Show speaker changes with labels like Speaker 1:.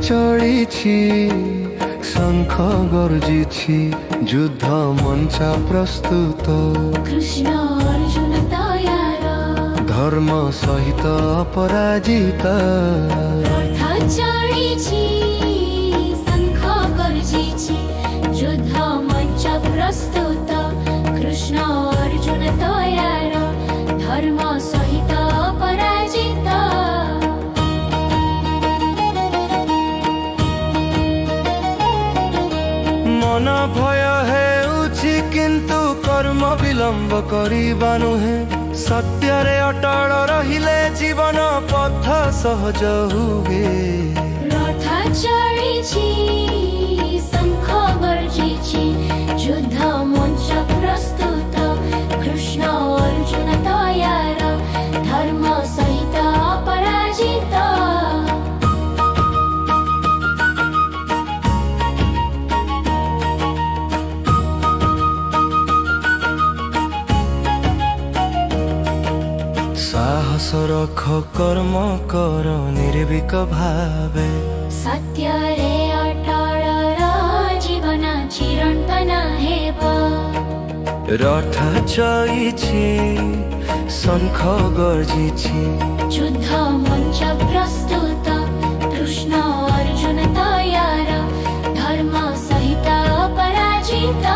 Speaker 1: चढ़ी शंख गर्जी युद्ध मंचा प्रस्तुत
Speaker 2: कृष्ण अर्जुन तयार
Speaker 1: धर्म सहित अपराजित
Speaker 2: रथ चढिछि शंख गर्जिछि युद्ध मंच प्रस्तुत कृष्ण अर्जुन तयार धर्म सहित अपराजित
Speaker 1: मन भय है किंतु कर्म विलंब करिबा नुहे सत्य रे अटल रहिले जीवन पथ सहज हुए
Speaker 2: रथ चढिछि शंख गर्जिछि युद्ध मंच प्रस्तुत कृष्ण अर्जुन तयार धर्म सहित अपराजित
Speaker 1: साहस रख कर्म कर निर्भीक भावे
Speaker 2: सत्य रे अटल जीवन चिरंतन हेब
Speaker 1: रथ चढ़ी शंख गर्जी
Speaker 2: युद्ध मंच प्रस्तुत कृष्ण अर्जुन तयार धर्म सहित अपराजित